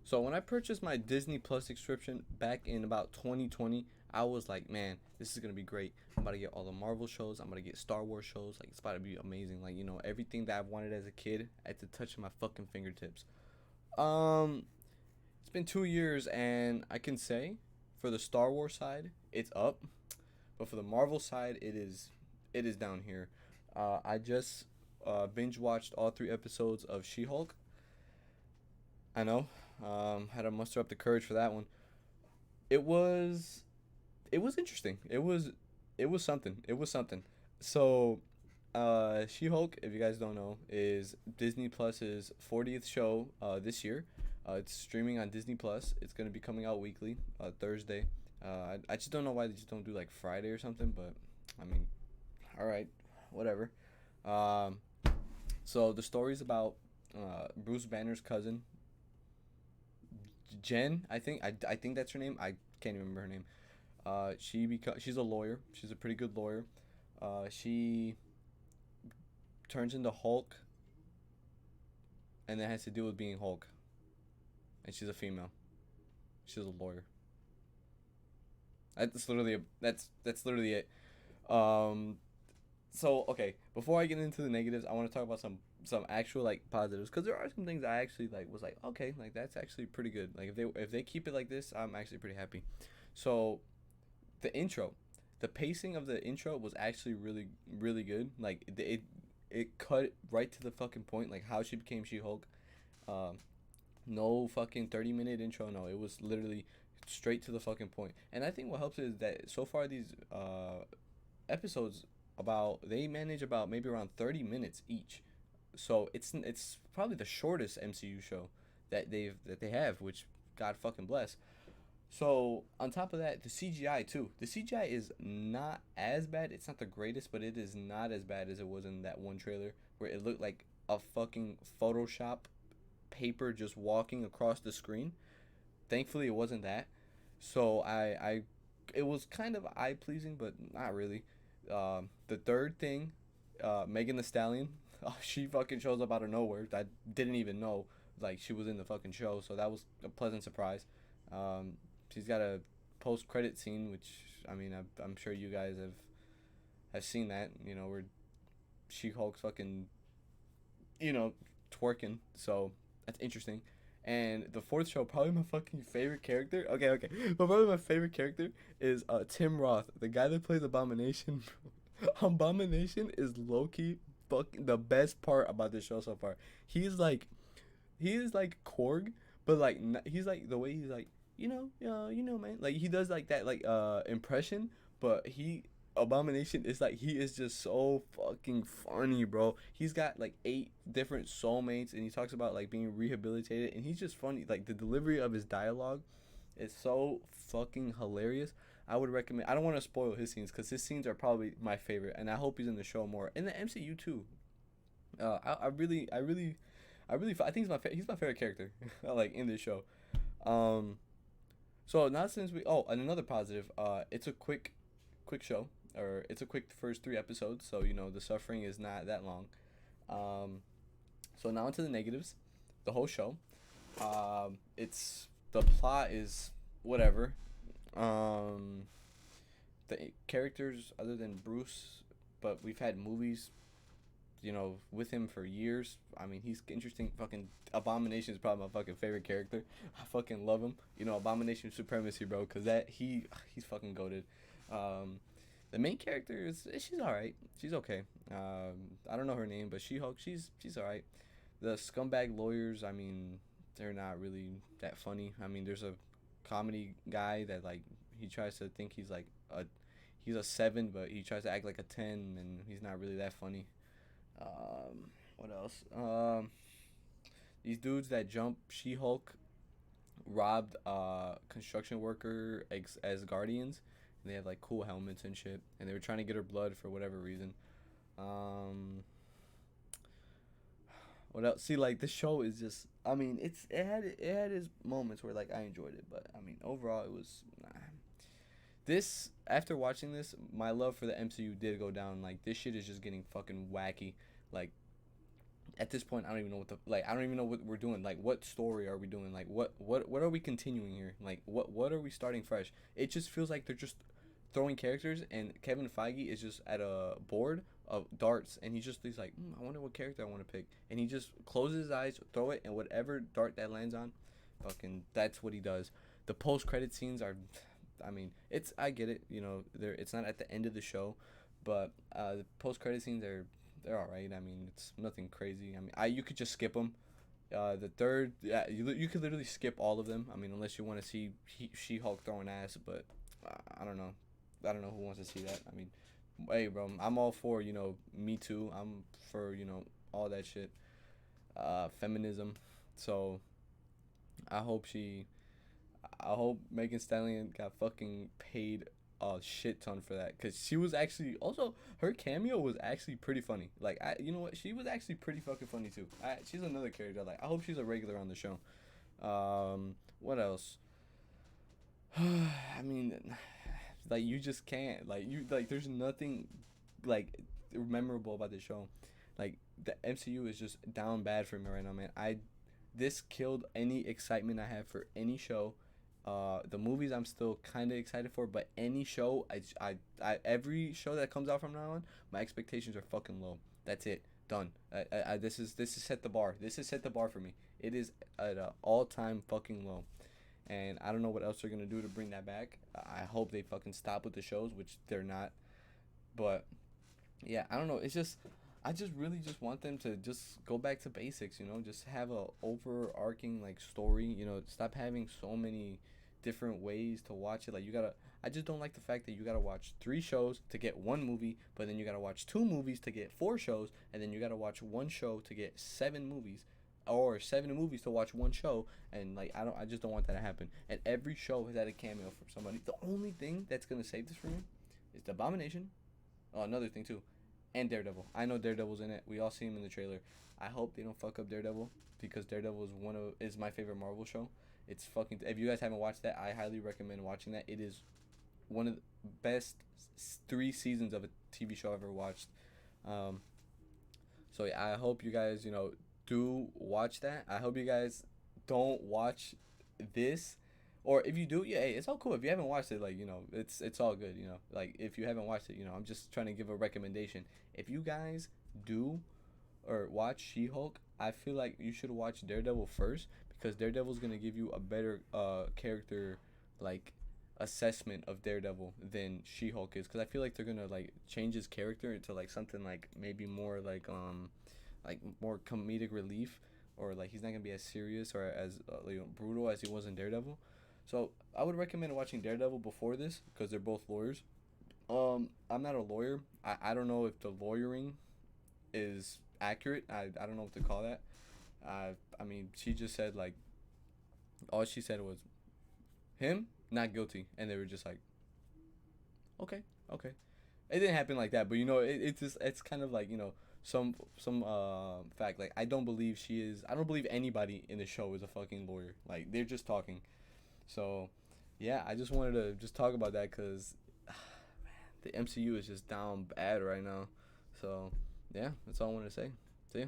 So when I purchased my Disney Plus subscription back in about 2020, I was like, man, this is gonna be great. I'm about to get all the Marvel shows. I'm gonna get Star Wars shows. Like it's about to be amazing. Like everything that I've wanted as a kid at the touch of my fucking fingertips. Um, it's been 2 years, and I can say, for the Star Wars side, it's up, but for the Marvel side, it is down here. I just binge watched all 3 episodes of She-Hulk. I know. Had to muster up the courage for that one. It was it was interesting. It was something. It was something. So, She-Hulk, if you guys don't know, is Disney Plus's 40th show this year. It's streaming on Disney Plus. It's gonna be coming out weekly, Thursday. I just don't know why they just don't do like Friday or something. But I mean, all right, whatever. Um, so the story's about Bruce Banner's cousin, Jen. I think that's her name. I can't even remember her name. She's a lawyer. She's a pretty good lawyer. She turns into Hulk, and then has to deal with being Hulk. And she's a female. She's a lawyer. That's literally it. Um, so okay, before I get into the negatives, I want to talk about some actual like positives because there are some things I actually like was like okay, like that's actually pretty good. Like if they keep it like this, I'm actually pretty happy. So the intro, the pacing of the intro was actually really good. Like it cut right to the fucking point, like how she became She Hulk. Um, no fucking 30-minute intro. No, it was literally straight to the fucking point. And I think what helps is that so far these episodes about they manage about maybe around 30 minutes each. So it's probably the shortest MCU show that they have, which God fucking bless. So on top of that, the CGI too. The CGI is not as bad. It's not the greatest, but it is not as bad as it was in that one trailer where it looked like a fucking Photoshop paper just walking across the screen. Thankfully, it wasn't that. So it was kind of eye pleasing, but not really. The third thing, Megan the Stallion, she fucking shows up out of nowhere. I didn't even know like she was in the fucking show, so that was a pleasant surprise. Um, she's got a post credit scene, which I mean I'm sure you guys have seen that. Where She Hulk's fucking twerking. So that's interesting. And the fourth show, probably my fucking favorite character. Okay, okay, but probably my favorite character is Tim Roth, the guy that plays Abomination. Abomination is low key fucking the best part about this show so far. He's like he is like Korg, but like he's like the way he's like man. Like he does like that like impression, but Abomination is like he is just so fucking funny, bro. He's got like 8 different soulmates, and he talks about like being rehabilitated, and he's just funny. Like the delivery of his dialogue is so fucking hilarious. I would recommend. I don't want to spoil his scenes because his scenes are probably my favorite, and I hope he's in the show more in the MCU too. I think he's my favorite character, like in this show. Um, so not since we and another positive. It's a quick show, or it's a quick first 3 episodes, so the suffering is not that long. Um, so now into the negatives. The whole show. It's the plot is whatever. Um, the characters other than Bruce, but we've had movies with him for years. I mean, he's interesting. Fucking Abomination is probably my fucking favorite character. I fucking love him. Abomination Supremacy, bro, because he's fucking goated. Um, the main character is she's all right. She's okay. I don't know her name, but She-Hulk, she's all right. The scumbag lawyers, I mean, they're not really that funny. I mean, there's a comedy guy that like he tries to think he's a 7, but he tries to act like a 10, and he's not really that funny. What else? These dudes that jump She-Hulk robbed construction worker as guardians, and they had like cool helmets and shit, and they were trying to get her blood for whatever reason. Um, what else? See, like this show is just. I mean, it had its moments where like I enjoyed it, but I mean overall it was. Nah. This after watching this, my love for the MCU did go down. Like this shit is just getting fucking wacky. Like At this point, I don't even know what the like. I don't even know what we're doing. Like, what story are we doing? Like, what are we continuing here? Like, what are we starting fresh? It just feels like they're just throwing characters, and Kevin Feige is just at a board of darts, and he's like, I wonder what character I want to pick, and he just closes his eyes, throw it, and whatever dart that lands on, fucking, that's what he does. The post credit scenes are, I mean, it's I get it, there it's not at the end of the show, but the post credit scenes are they're all right. I mean, it's nothing crazy. I mean, you could just skip them. The third, yeah, you could literally skip all of them. I mean, unless you want to see She-Hulk throwing ass, but I don't know. I don't know who wants to see that. I mean, hey, bro, I'm all for Me Too. I'm for all that shit, feminism. So I hope she, I hope Megan Stallion got fucking paid a shit ton for that, because she was actually also her cameo was actually pretty funny. Like, you know what, she was actually pretty fucking funny too. She's another character. Like, I hope she's a regular on the show. What else? I mean, like, you just can't, like, there's nothing like memorable about the show. Like, the MCU is just down bad for me right now, man. This killed any excitement I have for any show. The movies I'm still kind of excited for, but any show, every show that comes out from now on, my expectations are fucking low. That's it, done. This is set the bar. This has set the bar for me. It is at an all time fucking low, and I don't know what else they're gonna do to bring that back. I hope they fucking stop with the shows, which they're not. But yeah, I don't know. It's just I just really just want them to just go back to basics. Just have a overarching like story. Stop having so many different ways to watch it. Like, you gotta. I just don't like the fact that you gotta watch 3 shows to get one movie, but then you gotta watch 2 movies to get 4 shows, and then you gotta watch 1 show to get 7 movies, or 7 movies to watch 1 show. And like, I just don't want that to happen. And every show has had a cameo from somebody. The only thing that's gonna save this for me is the Abomination. Oh, another thing too, and Daredevil. I know Daredevil's in it. We all see him in the trailer. I hope they don't fuck up Daredevil, because Daredevil is my favorite Marvel show. It's fucking. If you guys haven't watched that, I highly recommend watching that. It is one of the best 3 seasons of a TV show I've ever watched. Um, so yeah, I hope you guys do watch that. I hope you guys don't watch this. Or if you do, yeah, hey, it's all cool. If you haven't watched it, like, it's all good. Like, if you haven't watched it, I'm just trying to give a recommendation. If you guys do or watch She-Hulk, I feel like you should watch Daredevil first, because Daredevil's gonna give you a better character, like, assessment of Daredevil than She-Hulk is, because I feel like they're gonna like change his character into like something like maybe more like more comedic relief, or like he's not gonna be as serious or as brutal as he was in Daredevil. So I would recommend watching Daredevil before this, because they're both lawyers. I'm not a lawyer. I don't know if the lawyering is accurate. I don't know what to call that. I mean, she just said, like, all she said was him not guilty, and they were just like, okay, okay. It didn't happen like that, but it's kind of like, some fact. Like, I don't believe she is. I don't believe anybody in the show is a fucking lawyer. Like, they're just talking. So yeah, I just wanted to just talk about that, because the MCU is just down bad right now. So yeah, that's all I wanted to say. See ya.